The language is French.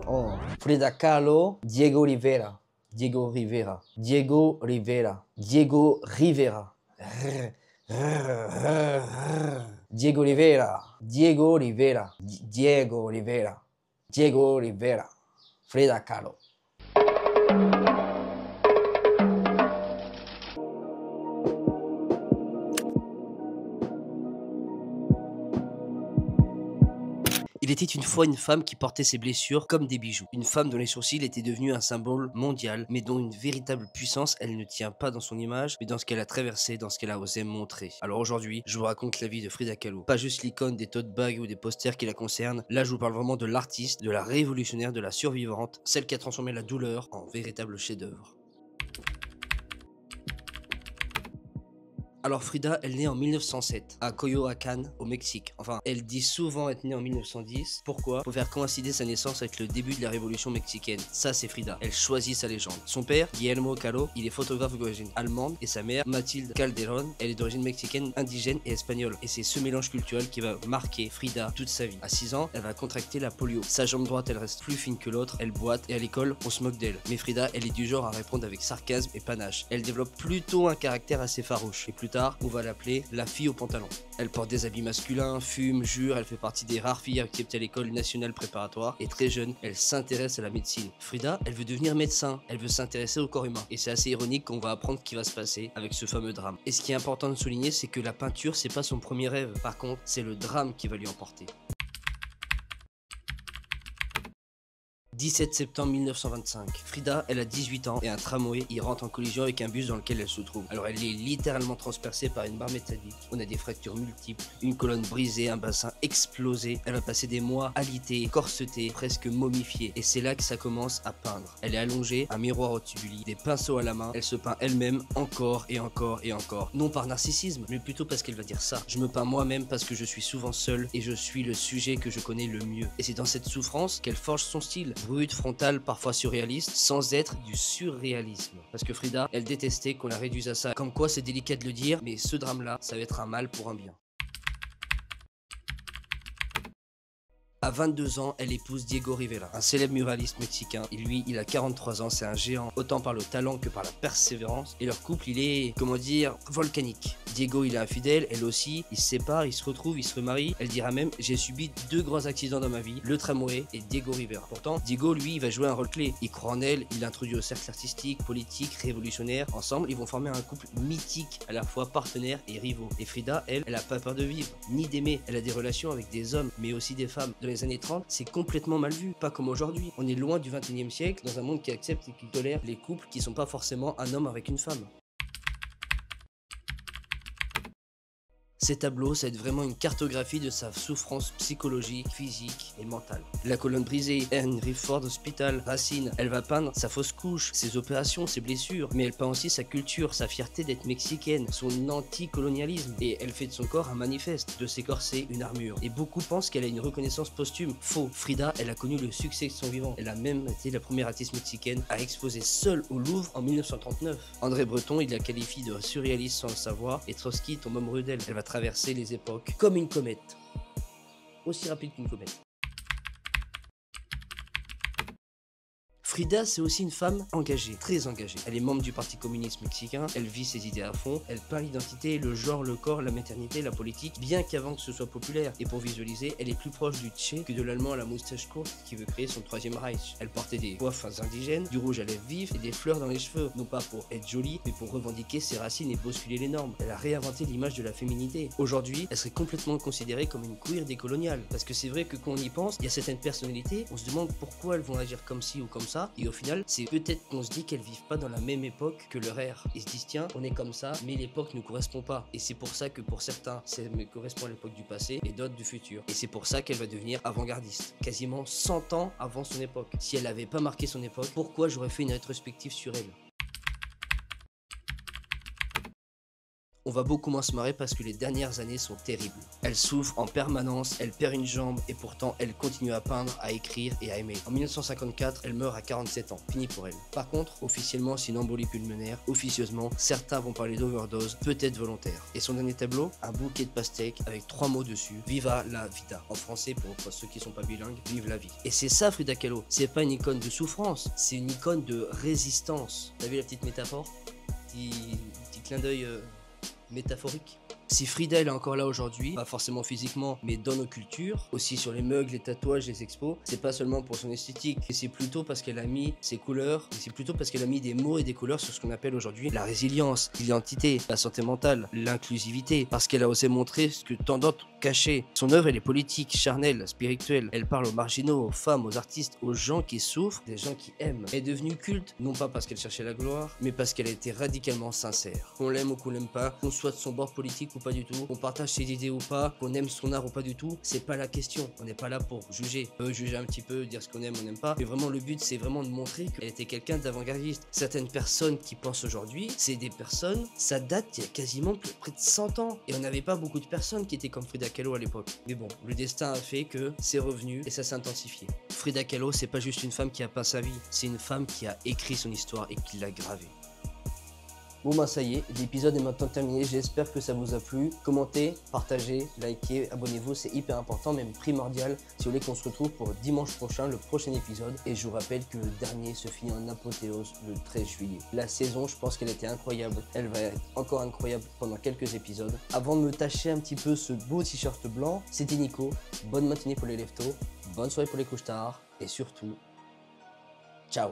Oh, Frida Kahlo, Diego Rivera. Diego Rivera. Diego Rivera. Diego Rivera. Diego Rivera. Diego Rivera. Diego Rivera. Diego Rivera. Frida Kahlo. Il était une fois une femme qui portait ses blessures comme des bijoux. Une femme dont les sourcils étaient devenus un symbole mondial, mais dont une véritable puissance, elle ne tient pas dans son image, mais dans ce qu'elle a traversé, dans ce qu'elle a osé montrer. Alors aujourd'hui, je vous raconte la vie de Frida Kahlo. Pas juste l'icône des tote bags ou des posters qui la concernent. Là, je vous parle vraiment de l'artiste, de la révolutionnaire, de la survivante, celle qui a transformé la douleur en véritable chef-d'œuvre. Alors Frida, elle naît en 1907 à Coyoacán au Mexique. Enfin, elle dit souvent être née en 1910. Pourquoi? Pour faire coïncider sa naissance avec le début de la révolution mexicaine. Ça, c'est Frida. Elle choisit sa légende. Son père, Guillermo Kahlo, il est photographe d'origine allemande et sa mère, Mathilde Calderón, elle est d'origine mexicaine, indigène et espagnole. Et c'est ce mélange culturel qui va marquer Frida toute sa vie. À 6 ans, elle va contracter la polio. Sa jambe droite, elle reste plus fine que l'autre, elle boite et à l'école, on se moque d'elle. Mais Frida, elle est du genre à répondre avec sarcasme et panache. Elle développe plutôt un caractère assez farouche. Et plus tard, on va l'appeler la fille au pantalon. Elle porte des habits masculins, fume, jure, elle fait partie des rares filles acceptées à l'école nationale préparatoire et très jeune, elle s'intéresse à la médecine. Frida, elle veut devenir médecin, elle veut s'intéresser au corps humain. Et c'est assez ironique qu'on va apprendre ce qui va se passer avec ce fameux drame. Et ce qui est important de souligner, c'est que la peinture, c'est pas son premier rêve. Par contre, c'est le drame qui va lui emporter. 17 septembre 1925. Frida, elle a 18 ans et un tramway, il rentre en collision avec un bus dans lequel elle se trouve. Alors elle est littéralement transpercée par une barre métallique. On a des fractures multiples, une colonne brisée, un bassin explosé. Elle va passer des mois alitée, corsetée, presque momifiée. Et c'est là que ça commence à peindre. Elle est allongée, un miroir au-dessus du lit, des pinceaux à la main. Elle se peint elle-même encore et encore et encore. Non par narcissisme, mais plutôt parce qu'elle va dire ça. Je me peins moi-même parce que je suis souvent seule et je suis le sujet que je connais le mieux. Et c'est dans cette souffrance qu'elle forge son style. Brut, frontal, parfois surréaliste, sans être du surréalisme. Parce que Frida, elle détestait qu'on la réduise à ça. Comme quoi, c'est délicat de le dire, mais ce drame-là, ça va être un mal pour un bien. À 22 ans, elle épouse Diego Rivera, un célèbre muraliste mexicain. Et lui, il a 43 ans, c'est un géant, autant par le talent que par la persévérance. Et leur couple, il est, comment dire, volcanique. Diego, il est infidèle, elle aussi. Ils se séparent, ils se retrouvent, ils se remarient. Elle dira même, j'ai subi 2 grands accidents dans ma vie, le tramway et Diego Rivera. Pourtant, Diego, lui, il va jouer un rôle clé. Il croit en elle, il l'introduit au cercle artistique, politique, révolutionnaire. Ensemble, ils vont former un couple mythique, à la fois partenaires et rivaux. Et Frida, elle a pas peur de vivre, ni d'aimer. Elle a des relations avec des hommes, mais aussi des femmes. Dans les années 30, c'est complètement mal vu, pas comme aujourd'hui. On est loin du 21e siècle, dans un monde qui accepte et qui tolère les couples qui sont pas forcément un homme avec une femme. Ces tableaux, ça va être vraiment une cartographie de sa souffrance psychologique, physique et mentale. La colonne brisée, Henry Ford Hospital, Racine, elle va peindre sa fausse couche, ses opérations, ses blessures, mais elle peint aussi sa culture, sa fierté d'être mexicaine, son anticolonialisme, et elle fait de son corps un manifeste, de ses corsets une armure. Et beaucoup pensent qu'elle a une reconnaissance posthume. Faux, Frida, elle a connu le succès de son vivant. Elle a même été la première artiste mexicaine à exposer seule au Louvre en 1939. André Breton, il la qualifie de surréaliste sans le savoir, et Trotsky tombe amoureux d'elle. Elle va traverser les époques comme une comète, aussi rapide qu'une comète. Frida, c'est aussi une femme engagée, très engagée. Elle est membre du Parti communiste mexicain, elle vit ses idées à fond, elle peint l'identité, le genre, le corps, la maternité, la politique, bien qu'avant que ce soit populaire. Et pour visualiser, elle est plus proche du Tché que de l'allemand à la moustache courte qui veut créer son troisième Reich. Elle portait des coiffes indigènes, du rouge à lèvres vif et des fleurs dans les cheveux, non pas pour être jolie, mais pour revendiquer ses racines et bousculer les normes. Elle a réinventé l'image de la féminité. Aujourd'hui, elle serait complètement considérée comme une queer décoloniale. Parce que c'est vrai que quand on y pense, il y a certaines personnalités, on se demande pourquoi elles vont agir comme ci ou comme ça. Et au final, c'est peut-être qu'on se dit qu'elles vivent pas dans la même époque que leur ère. Ils se disent tiens, on est comme ça, mais l'époque ne correspond pas. Et c'est pour ça que pour certains, ça correspond à l'époque du passé et d'autres du futur. Et c'est pour ça qu'elle va devenir avant-gardiste, quasiment 100 ans avant son époque. Si elle n'avait pas marqué son époque, pourquoi j'aurais fait une rétrospective sur elle? on va beaucoup moins se marrer parce que les dernières années sont terribles. Elle souffre en permanence, elle perd une jambe et pourtant elle continue à peindre, à écrire et à aimer. En 1954, elle meurt à 47 ans, fini pour elle. Par contre, officiellement c'est une embolie pulmonaire, officieusement certains vont parler d'overdose, peut-être volontaire. Et son dernier tableau, un bouquet de pastèques avec 3 mots dessus, Viva la vida. En français, pour ceux qui sont pas bilingues, vive la vie. Et c'est ça Frida Kahlo, c'est pas une icône de souffrance, c'est une icône de résistance. T'as vu la petite métaphore? Petit clin d'œil métaphorique. Si Frida elle est encore là aujourd'hui, pas forcément physiquement, mais dans nos cultures, aussi sur les mugs, les tatouages, les expos, c'est pas seulement pour son esthétique, et c'est plutôt parce qu'elle a mis ses couleurs, et c'est plutôt parce qu'elle a mis des mots et des couleurs sur ce qu'on appelle aujourd'hui la résilience, l'identité, la santé mentale, l'inclusivité, parce qu'elle a osé montrer ce que tant d'autres cachaient. Son œuvre elle est politique, charnelle, spirituelle, elle parle aux marginaux, aux femmes, aux artistes, aux gens qui souffrent, des gens qui aiment. Elle est devenue culte, non pas parce qu'elle cherchait la gloire, mais parce qu'elle a été radicalement sincère. Qu'on l'aime ou qu'on l'aime pas, qu'on soit de son bord politique ou pas du tout, qu'on partage ses idées ou pas, qu'on aime son art ou pas du tout, c'est pas la question. On n'est pas là pour juger. On peut juger un petit peu, dire ce qu'on aime, on n'aime pas, mais vraiment le but c'est vraiment de montrer qu'elle était quelqu'un d'avant-gardiste. Certaines personnes qui pensent aujourd'hui, c'est des personnes, ça date il y a quasiment près de 100 ans, et on n'avait pas beaucoup de personnes qui étaient comme Frida Kahlo à l'époque. Mais bon, le destin a fait que c'est revenu et ça s'est intensifié. Frida Kahlo, c'est pas juste une femme qui a peint sa vie, c'est une femme qui a écrit son histoire et qui l'a gravée. Bon bah ça y est, l'épisode est maintenant terminé, j'espère que ça vous a plu. Commentez, partagez, likez, abonnez-vous, c'est hyper important, même primordial si vous voulez qu'on se retrouve pour dimanche prochain, le prochain épisode. Et je vous rappelle que le dernier se finit en apothéose le 13 juillet. La saison, je pense qu'elle était incroyable, elle va être encore incroyable pendant quelques épisodes. Avant de me tâcher un petit peu ce beau t-shirt blanc, c'était Nico, bonne matinée pour les leftos, bonne soirée pour les couches tard, et surtout, ciao.